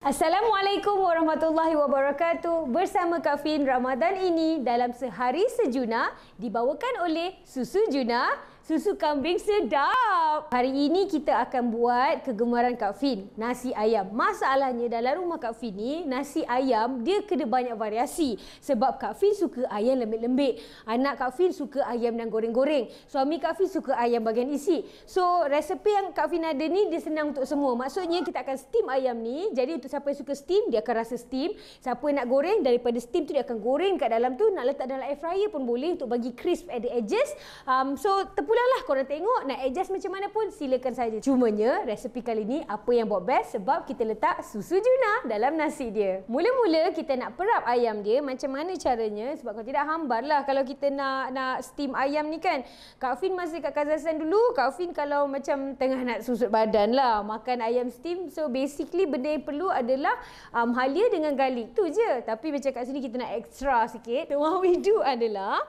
Assalamualaikum warahmatullahi wabarakatuh. Bersama Kak Fin, Ramadan ini dalam Sehari Sejuna dibawakan oleh Susu Juna, susu kambing sedap. Hari ini kita akan buat kegemaran Kak Fin, nasi ayam. Masalahnya dalam rumah Kak Fin ni, nasi ayam dia kena banyak variasi. Sebab Kak Fin suka ayam lembik-lembik. Anak Kak Fin suka ayam yang goreng-goreng. Suami Kak Fin suka ayam bahagian isi. So, resepi yang Kak Fin ada ni dia senang untuk semua. Maksudnya kita akan steam ayam ni. Jadi untuk siapa yang suka steam, dia akan rasa steam. Siapa yang nak goreng, daripada steam tu dia akan goreng kat dalam tu. Nak letak dalam air fryer pun boleh untuk bagi crisp at the edges. So, terpulanglah korang tengok. Nak adjust macam mana pun silakan saja. Cumanya, resepi kali ni apa yang buat best sebab kita letak susu Juna dalam nasi dia. Mula-mula kita nak perap ayam dia. Macam mana caranya? Sebab kalau tidak hambar lah kalau kita nak steam ayam ni kan. Kak Fin masa kat Kazakhstan dulu, Kak Fin kalau macam tengah nak susut badan lah makan ayam steam. So, basically benda yang perlu adalah halia dengan garlic tu je. Tapi macam kat sini kita nak extra sikit. So what we do adalah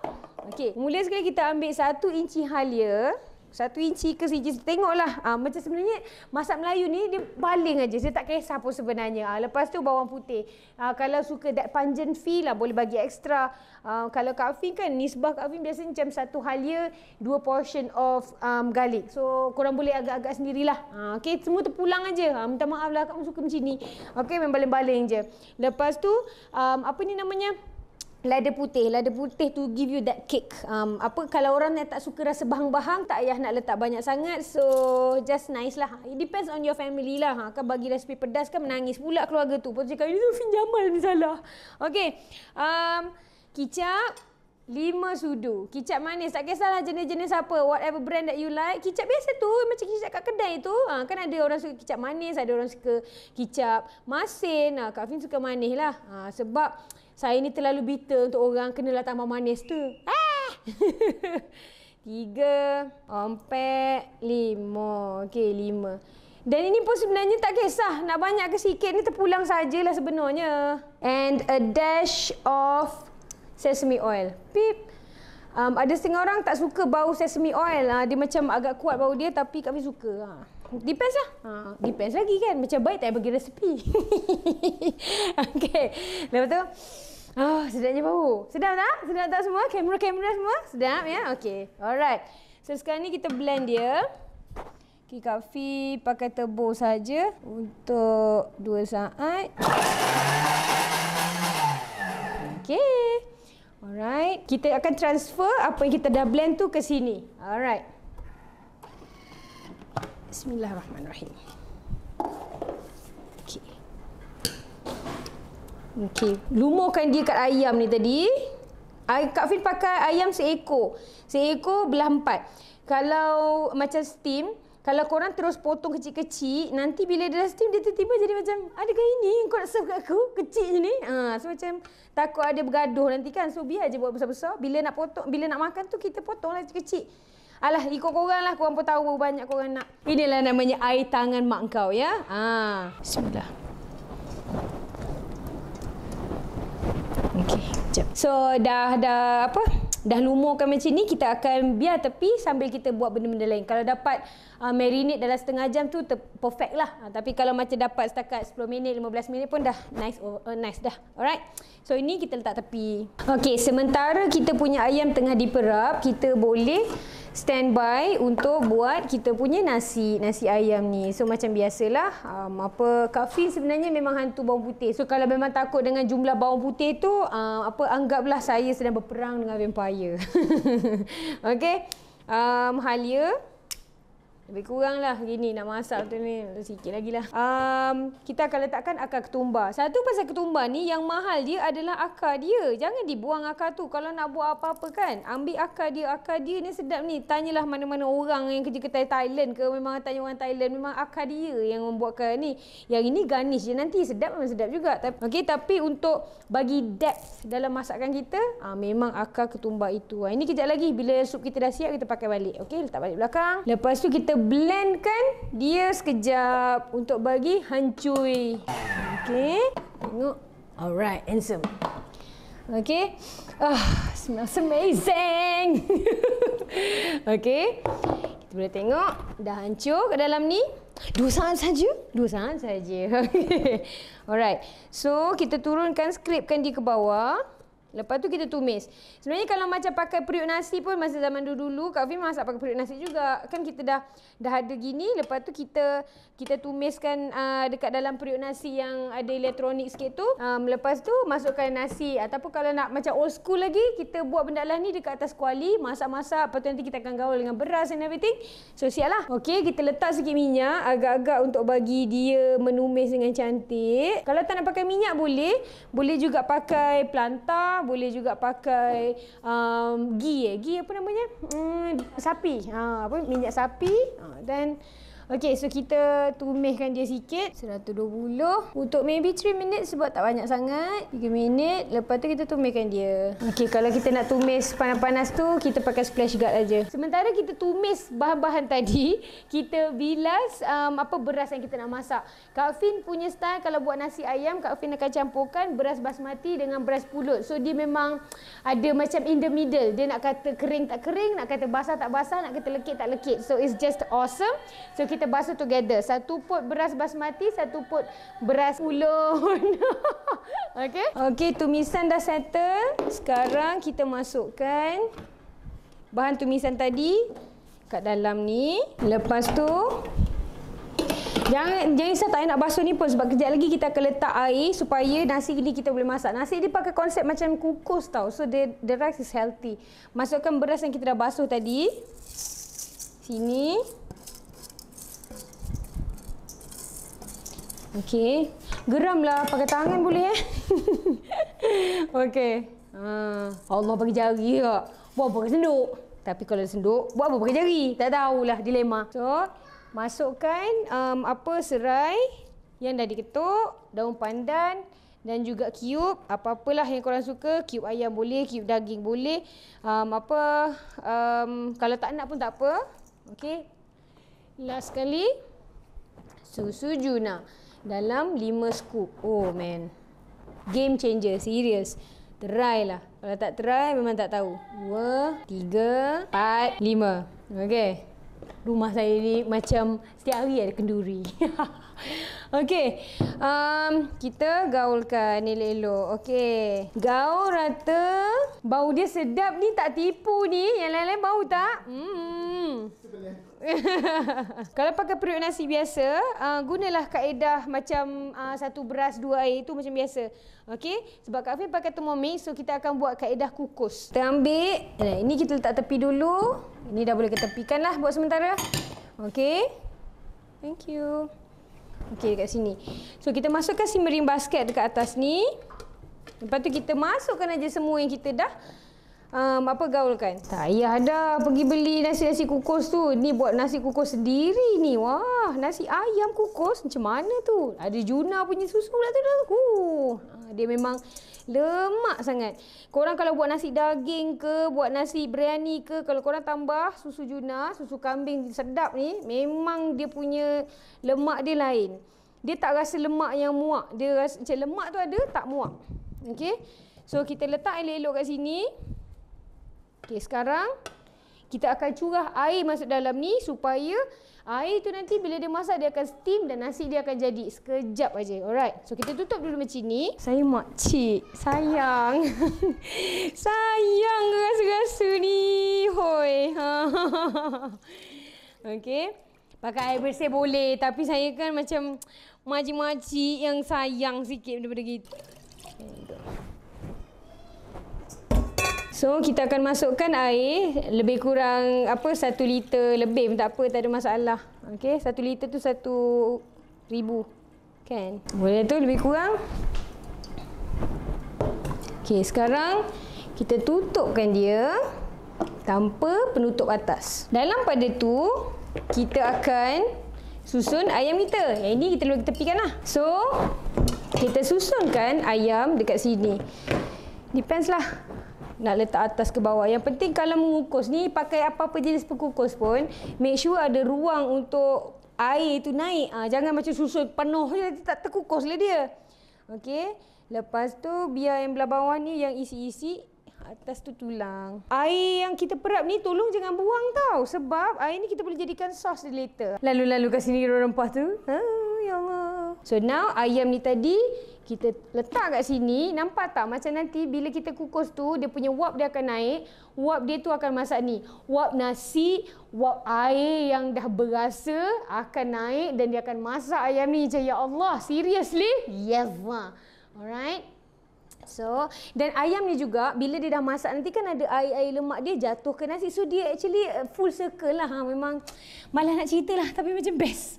mula sekali kita ambil 1 inci halia. 1 inci ke siji. Tengoklah. Macam sebenarnya masak Melayu ni dia baling aja. Saya tak kisah pun sebenarnya. Lepas tu bawang putih. Kalau suka that pungent feel lah boleh bagi ekstra. Kalau Kak Fin kan nisbah Kak Fin biasanya macam 1 halia 2 portion of garlic. So korang boleh agak-agak sendirilah. Semua terpulang aja. Minta maaf lah kamu suka macam ni. Main baling-baling je. Lepas tu apa ni namanya? Lada putih to give you that kick. Kalau orang yang tak suka rasa bahang-bahang, tak payah nak letak banyak sangat. So just nice lah. It depends on your family lah. Kan bagi resipi pedas kan menangis pula keluarga tu. Lepas tu cakap, Fin Jamal ni salah. Kicap 5 sudu. Kicap manis. Tak kisahlah jenis-jenis apa. Whatever brand that you like. Kicap biasa tu. Macam kicap kat kedai tu. Kan ada orang suka kicap manis. Ada orang suka kicap masin. Kak Fin suka manis lah. Sebab saya ni terlalu bitter untuk orang. Kenalah tambah manis tu. 3, 4, 5. 5. Dan ini pun sebenarnya tak kisah. Nak banyak ke sikit ni terpulang sajalah sebenarnya. And a dash of sesame oil. Pip. Ada setengah orang tak suka bau sesame oil. Dia macam agak kuat bau dia tapi kami suka. Depends lah. Depends lagi kan. Macam baik tak bagi resepi. Lepas tu. Sedapnya bau. Sedap tak? Sedap tak semua? Kamera semua? Sedap ya? Alright. So sekarang ni kita blend dia. Kak Fin pakai tebus saja untuk 2 saat. Alright. Kita akan transfer apa yang kita dah blend tu ke sini. Alright. Bismillahirrahmanirrahim. Lumurkan dia kat ayam ni tadi. Kak Fin pakai ayam seekor. Seekor belah 4. Kalau macam steam, kalau korang terus potong kecil-kecil, nanti bila dia dah steam, dia tiba-tiba jadi macam, adakah ini kau nak serve kat aku? Kecil je ni. So macam takut ada bergaduh nanti kan. So biar je buat besar-besar. Bila nak potong, bila nak makan tu, kita potonglah kecil-kecil. Alah, ikut korang lah. Korang pun tahu berapa banyak korang nak. Inilah namanya air tangan mak kau ya. Bismillah. Sekejap. So dah lumurkan macam ni, kita akan biar tepi sambil kita buat benda-benda lain. Kalau dapat marinate dalam setengah jam tu perfect lah. Tapi kalau macam dapat setakat 10 minit, 15 minit pun dah nice dah. Alright. So ini kita letak tepi. Sementara kita punya ayam tengah diperap, kita boleh standby untuk buat kita punya nasi ayam ni. So macam biasalah, Kak Fin sebenarnya memang hantu bawang putih. So kalau memang takut dengan jumlah bawang putih tu, anggaplah saya sedang berperang dengan vampire. Halia lebih kurang lah gini nak masak tu ni. Sikit lagi lah. Kita akan letakkan akar ketumbar. Satu pasal ketumbar ni yang mahal dia adalah akar dia. Jangan dibuang akar tu. Kalau nak buat apa-apa kan, ambil akar dia. Akar dia ni sedap ni. Tanyalah mana-mana orang yang kerja kedai Thailand ke, memang tanya orang Thailand, memang akar dia yang membuatkan ni. Yang ini garnish je nanti. Sedap memang sedap juga. Tapi untuk bagi depth dalam masakan kita, memang akar ketumbar itu. Ini kejap lagi bila sup kita dah siap, kita pakai balik. Letak balik belakang. Lepas tu kita blendkan dia sekejap untuk bagi hancur. Tengok. Alright, handsome. Smells amazing. Kita boleh tengok dah hancur ke dalam ni. 2 saat saja? 2 saat saja. Okay. Alright. So, kita turunkan, scrapekan dia ke bawah. Lepas tu kita tumis. Sebenarnya kalau macam pakai periuk nasi pun masa zaman dulu-dulu Kak Fin masak pakai periuk nasi juga. Kan kita dah ada gini, lepas tu kita tumiskan dekat dalam periuk nasi yang ada elektronik sikit tu. Lepas tu masukkan nasi, ataupun kalau nak macam old school lagi, kita buat benda lah ni dekat atas kuali, masak-masak, lepas tu nanti kita akan gaul dengan beras and everything. So siap lah. Okey, kita letak sikit minyak agak-agak untuk bagi dia menumis dengan cantik. Kalau tak nak pakai minyak boleh juga pakai plantar, boleh juga pakai ghee apa namanya? Sapi. Minyak sapi. Dan okey, so kita tumiskan dia sikit 120 untuk maybe 3 minit sebab tak banyak sangat. 3 minit, lepas tu kita tumiskan dia. Okey, kalau kita nak tumis panas-panas tu, kita pakai splash guard aja. Sementara kita tumis bahan-bahan tadi, kita bilas beras yang kita nak masak. Kak Fin punya style kalau buat nasi ayam, Kak Fin akan campurkan beras basmati dengan beras pulut. So dia memang ada macam in the middle. Dia nak kata kering tak kering, nak kata basah tak basah, nak kata lekit tak lekit. So it's just awesome. So kita basuh together. 1 pot beras basmati, 1 pot beras pulut. Okey. Okey, tumisan dah settle. Sekarang kita masukkan bahan tumisan tadi kat dalam ni. Lepas tu jangan risau tak nak basuh ni pun, sebab kejap lagi kita akan letak air supaya nasi ni kita boleh masak. Nasi dia pakai konsep macam kukus tau. So the rice is healthy. Masukkan beras yang kita dah basuh tadi. Sini. Okey. Geramlah, pakai tangan boleh Okey. Allah bagi jari tak? Buat apa pakai senduk? Tapi kalau senduk, buat apa pakai jari? Tak tahulah, dilema. So, masukkan serai yang dah diketuk, daun pandan dan juga cube, apa-apalah yang korang suka. Cube ayam boleh, cube daging boleh. Kalau tak nak pun tak apa. Okey. Last sekali, susu Juna dalam 5 scoop. Oh man, game changer, serius. Try lah. Kalau tak try memang tak tahu. 2, 3, 4, 5. Okey. Rumah saya ni macam setiap hari ada kenduri. Okey. Kita gaulkan elok-elok. Okey. Gaul rata. Bau dia sedap ni, tak tipu ni. Yang lain-lain bau tak? Kalau pakai periuk nasi biasa, gunalah kaedah macam 1 beras 2 air, itu macam biasa. Okey, sebab Kak Fin pakai Thermomix, so kita akan buat kaedah kukus. Kita ambil, ini kita letak tepi dulu. Ini dah boleh kita tepikan lah buat sementara. Okey. Thank you. Okey, dekat sini. So kita masukkan simmering basket dekat atas ni. Lepas tu kita masukkan aja semua yang kita dah gaulkan. Tak payah dah pergi beli nasi-nasi kukus tu. Ni buat nasi kukus sendiri ni. Wah, nasi ayam kukus macam mana tu? Ada Juna punya susu pula tu dah. Dia memang lemak sangat. Korang kalau buat nasi daging ke, buat nasi biryani ke, kalau korang tambah susu Juna, susu kambing sedap ni, memang dia punya lemak dia lain. Dia tak rasa lemak yang muak. Dia rasa macam lemak tu ada, tak muak. Okey. So kita letak elok-elok kat sini. Okey, sekarang kita akan curah air masuk dalam ni supaya air tu nanti bila dia masak dia akan steam dan nasi dia akan jadi sekejap aja. Alright. So kita tutup dulu macam ni. Saya makcik, sayang. Sayang rasa-rasa ni. Hoi. Okey. Pakai air bersih boleh, tapi saya kan macam makcik-makcik yang sayang sikit daripada kita. So, kita akan masukkan air lebih kurang 1 liter lebih pun tak apa, tak ada masalah. Okey, 1 liter tu 1,000. Kan? Boleh tu lebih kurang. Okey, sekarang kita tutupkan dia tanpa penutup atas. Dalam pada tu, kita akan susun ayam kita. Yang ini kita perlu tepikan lah. So, kita susunkan ayam dekat sini. Depends lah. Nak letak atas ke bawah. Yang penting kalau mengukus ni, pakai apa-apa jenis pengukus pun, make sure ada ruang untuk air tu naik. Jangan macam susun penuh je, tak terkukus lah dia. Okey. Lepas tu, biar yang belah bawah ni yang isi-isi, Atas tu tulang. Air yang kita perap ni tolong jangan buang tau. Sebab air ni kita boleh jadikan sos dia later. Lalu-lalu kat sini rempah tu. Ya Allah. So now ayam ni tadi kita letak kat sini. Nampak tak macam nanti bila kita kukus tu dia punya wap dia akan naik. Wap dia tu akan masak ni. Wap nasi, wap air yang dah berasa akan naik dan dia akan masak ayam ni. Macam ya Allah, seriously? Yes. Alright. So, dan ayam ni juga bila dia dah masak nanti kan ada air-air lemak dia jatuh ke nasi. So dia actually full circle lah. Memang malah nak cerita lah tapi macam best.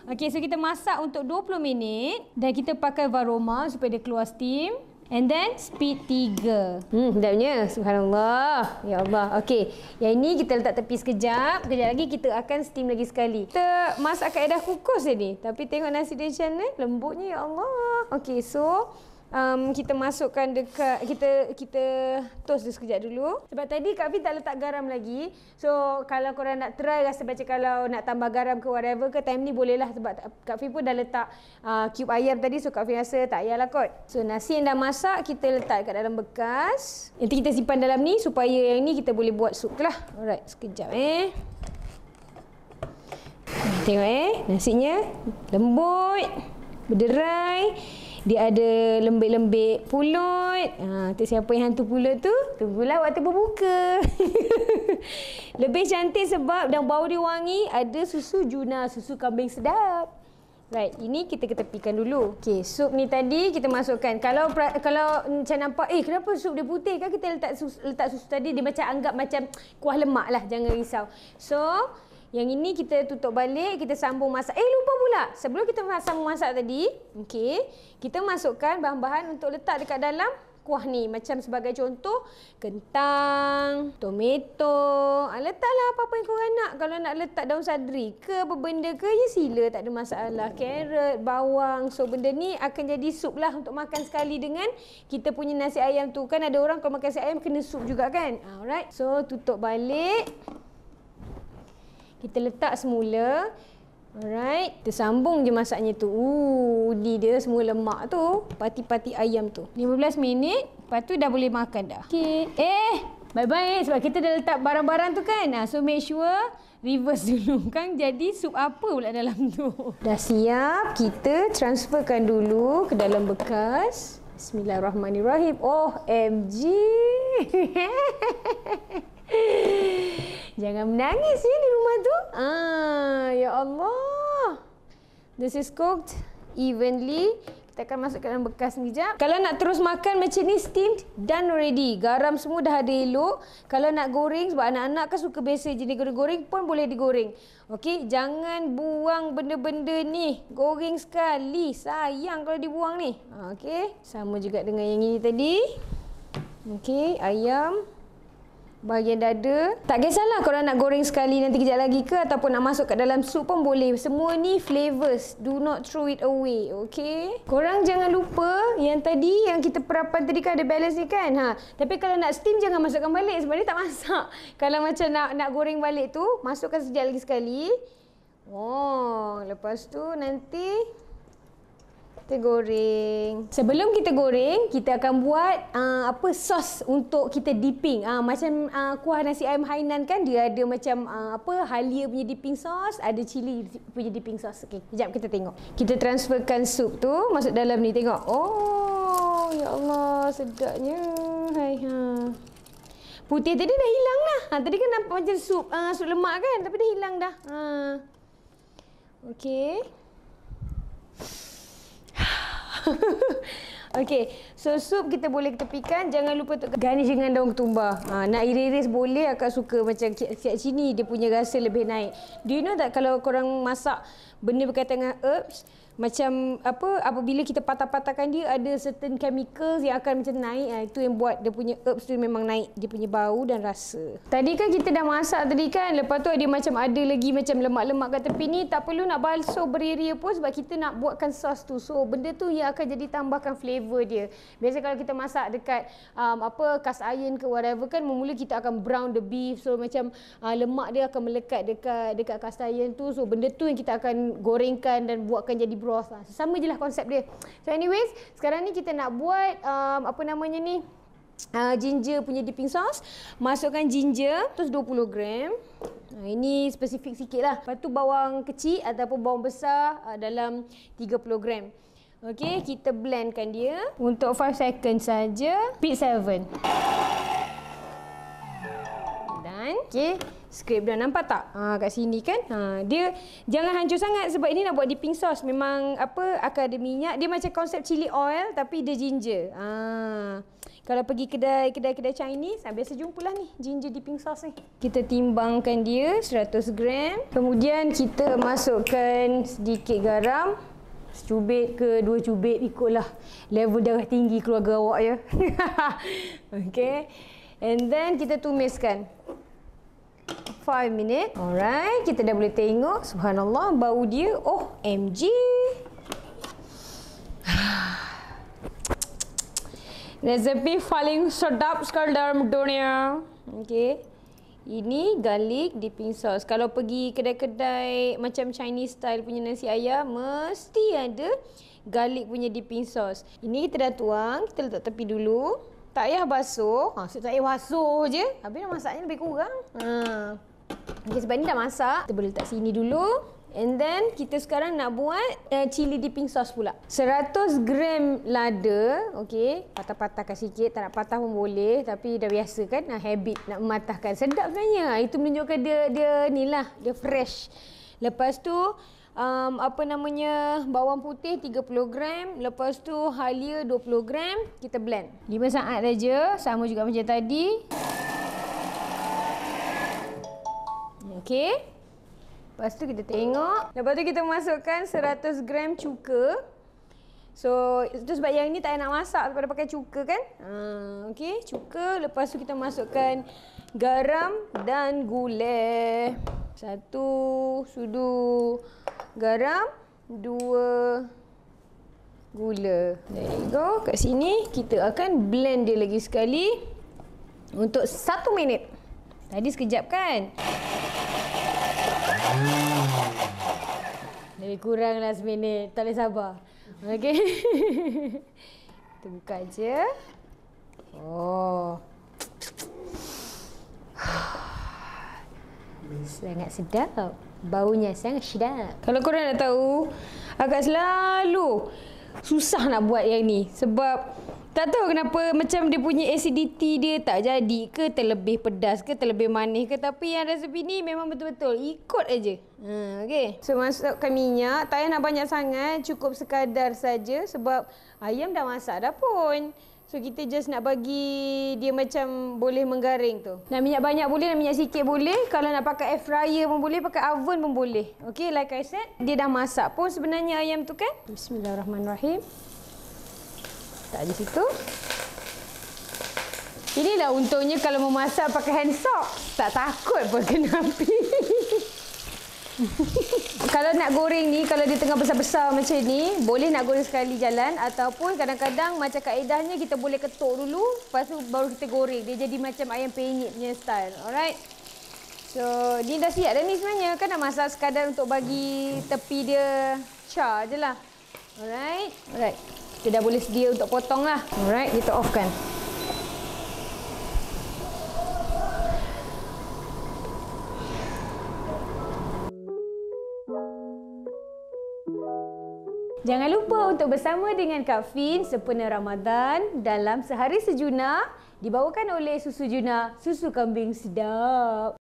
Okay, so kita masak untuk 20 minit dan kita pakai varoma supaya dia keluar steam. And then speed 3. Sedapnya. Subhanallah. Ya Allah. Okey. Yang ini kita letak tepi sekejap. Kejap lagi kita akan steam lagi sekali. Kita masak kaedah kukus je ni. Tapi tengok nasi dia macam ni. Lembutnya ya Allah. Okey, so kita masukkan dekat kita toast dia sekejap dulu. Sebab tadi Kak Fin tak letak garam lagi. So kalau korang nak try rasa macam kalau nak tambah garam ke whatever ke time ni bolehlah sebab Kak Fin pun dah letak cube ayam tadi. So Kak Fin rasa tak payahlah kot. So nasi yang dah masak kita letak kat dalam bekas. Nanti kita simpan dalam ni supaya yang ni kita boleh buat sup lah. Alright, sekejap Tengok nasinya lembut, berderai. Dia ada lembik-lembik pulut. Tu siapa yang hantu pulut tu? Tunggulah waktu berbuka. Lebih cantik sebab dan bau dia wangi. Ada susu Juna, susu kambing sedap. Right, ini kita ketepikan dulu. Okey, sup ni tadi kita masukkan. Kalau macam nampak, kenapa sup dia putih? Kan kita letak susu tadi, dia macam anggap macam kuah lemak lah. Jangan risau. So, yang ini kita tutup balik, kita sambung masak. Lupa pula. Sebelum kita sambung masak tadi, okey, kita masukkan bahan-bahan untuk letak dekat dalam kuah ni. Macam sebagai contoh, kentang, tomato. Letaklah apa-apa yang korang nak. Kalau nak letak daun sadri ke apa benda ke, ya sila, tak ada masalah. Carrot, bawang. So benda ni akan jadi sup lah untuk makan sekali dengan kita punya nasi ayam tu. Kan ada orang kalau makan nasi ayam kena sup juga kan. Alright. So tutup balik. Kita letak semula. Alright. Kita sambung je masaknya tu. Ni dia semua lemak tu. Pati-pati ayam tu. 15 minit. Lepas tu dah boleh makan dah. Okay. Bye-bye. Sebab kita dah letak barang-barang tu kan. So make sure reverse dulu kan. Jadi sup apa pula dalam tu. Dah siap. Kita transferkan dulu ke dalam bekas. Bismillahirrahmanirrahim. OMG. Jangan menangis ya di rumah tu. Ya Allah. This is cooked evenly. Kita akan masuk ke dalam bekas ni sekejap. Kalau nak terus makan macam ni steamed, done already. Garam semua dah ada elok. Kalau nak goreng, sebab anak-anak kan suka biasa jenis goreng-goreng pun boleh digoreng. Okey, jangan buang benda-benda ni. Goreng sekali. Sayang kalau dibuang ni. Okey, sama juga dengan yang ini tadi. Okey, ayam. Bahagian dada. Tak kisahlah korang nak goreng sekali nanti kejap lagi ke ataupun nak masuk kat dalam sup pun boleh. Semua ni flavors. Do not throw it away. Okay? Korang jangan lupa yang tadi yang kita perapan tadi kan ada balance ni kan. Tapi kalau nak steam jangan masukkan balik sebab dia tak masak. Kalau macam nak goreng balik tu masukkan sekejap lagi sekali. Lepas tu nanti kita goreng. Sebelum kita goreng, kita akan buat sos untuk kita dipping. Macam kuah nasi ayam Hainan kan dia ada macam halia punya dipping sauce, ada cili punya dipping sauce. Okey, kejap kita tengok. Kita transferkan sup tu masuk dalam ni, tengok. Oh, ya Allah, sedapnya. Putih tadi dah hilang lah. Tadi kan nampak macam sup lemak kan, tapi dah hilang dah. Okey. Okey, so sup kita boleh tepikan. Jangan lupa untuk garnish dengan daun ketumbar. Nak iris-iris boleh, akak suka macam kat sini dia punya rasa lebih naik. Do you know tak kalau korang masak benda berkaitan dengan herbs, macam apabila kita patah-patahkan dia ada certain chemicals yang akan macam naik. Itu yang buat dia punya herbs tu memang naik dia punya bau dan rasa. Tadi kan kita dah masak tadi kan, lepas tu dia macam ada lagi macam lemak-lemak kat tepi ni. Tak perlu nak basuh beria-ria pun sebab kita nak buatkan sos tu. So benda tu yang akan jadi tambahkan flavor dia. Biasa kalau kita masak dekat cast iron ke whatever kan, mula kita akan brown the beef. So macam lemak dia akan melekat dekat cast iron tu. So benda tu yang kita akan gorengkan dan buatkan jadi broth lah. Sama je lah konsep dia. So anyways, sekarang ni kita nak buat apa namanya ni, ginger punya dipping sauce. Masukkan ginger, terus 20 gram. Ini spesifik sikit lah. Lepas tu bawang kecil ataupun bawang besar dalam 30 gram. Okey, kita blendkan dia untuk 5 second saja. Speed 7. Dan okey, scrape dah, nampak tak? Kat sini kan. Dia jangan hancur sangat sebab ini nak buat dipping sauce. Memang akan ada minyak. Dia macam konsep chili oil tapi dia ginger. Kalau pergi kedai Chinese, biasa jumpalah ni ginger dipping sauce ni. Kita timbangkan dia 100 gram. Kemudian kita masukkan sedikit garam. Secubit ke 2 cubit, ikutlah level darah tinggi keluarga awak ya. Okay. And then kita tumiskan 5 minit. Alright, kita dah boleh tengok. Subhanallah, bau dia. OMG. Resepi paling sedap sekali dalam dunia. Okey. Ini garlic dipping sauce. Kalau pergi kedai-kedai macam Chinese style punya nasi ayam, mesti ada garlic punya dipping sauce. Ini kita dah tuang, kita letak tepi dulu. Tak payah basuh. Tak payah basuh je. Habis dah masaknya lebih kurang. Okay, sebab ni dah masak, kita boleh letak sini dulu. And then kita sekarang nak buat chili dipping sauce pula. 100 gram lada, okey, patah-patahkan sikit, tak nak patah pun boleh, tapi dah biasa kan, habit nak mematahkan. Sedap sebenarnya. Itu menunjukkan dia ni lah, dia fresh. Lepas tu bawang putih 30 gram, lepas tu halia 20 gram, kita blend. 5 saat saja, sama juga macam tadi. Okey. Lepas tu kita tengok. Lepas tu kita masukkan 100 gram cuka. So, itu sebab yang ni tak payah nak masak sebab dah pakai cuka kan. Okey, cuka. Lepas tu kita masukkan garam dan gula. 1 sudu garam, 2 gula. There you go. Kat sini kita akan blend dia lagi sekali untuk 1 minit. Tadi sekejap kan? Lebih kuranglah seminit. Tak boleh sabar. Okey. Kita buka je. Sangat sedap. Baunya sangat sedap. Kalau korang nak tahu, agak selalu susah nak buat yang ni. Sebab tak tahu kenapa macam dia punya acidity dia tak jadi ke, terlebih pedas ke, terlebih manis ke. Tapi yang resepi ni memang betul-betul ikut aja. Okey. So masukkan minyak, tak payah nak banyak sangat, cukup sekadar saja sebab ayam dah masak dah pun. So kita just nak bagi dia macam boleh menggaring tu. Nak minyak banyak boleh, nak minyak sikit boleh. Kalau nak pakai air fryer pun boleh, pakai oven pun boleh. Okey, like I said, dia dah masak pun sebenarnya ayam tu kan. Bismillahirrahmanirrahim. Tak di situ. Inilah untungnya kalau memasak pakai hand soap. Tak takut pun kena api. Kalau nak goreng ni, kalau dia tengah besar-besar macam ni, boleh nak goreng sekali jalan. Ataupun kadang-kadang macam kaedahnya kita boleh ketuk dulu. Lepas tu baru kita goreng. Dia jadi macam ayam penyet punya style. Alright. So, ni dah siap dah ni sebenarnya. Kan nak masak sekadar untuk bagi tepi dia char je lah. Alright. Alright. Kita dah boleh sedia untuk potong lah. Alright, kita offkan. Jangan lupa untuk bersama dengan Kak Fin sempena Ramadan dalam Sehari Sejuna dibawakan oleh Susu Juna, susu kambing sedap.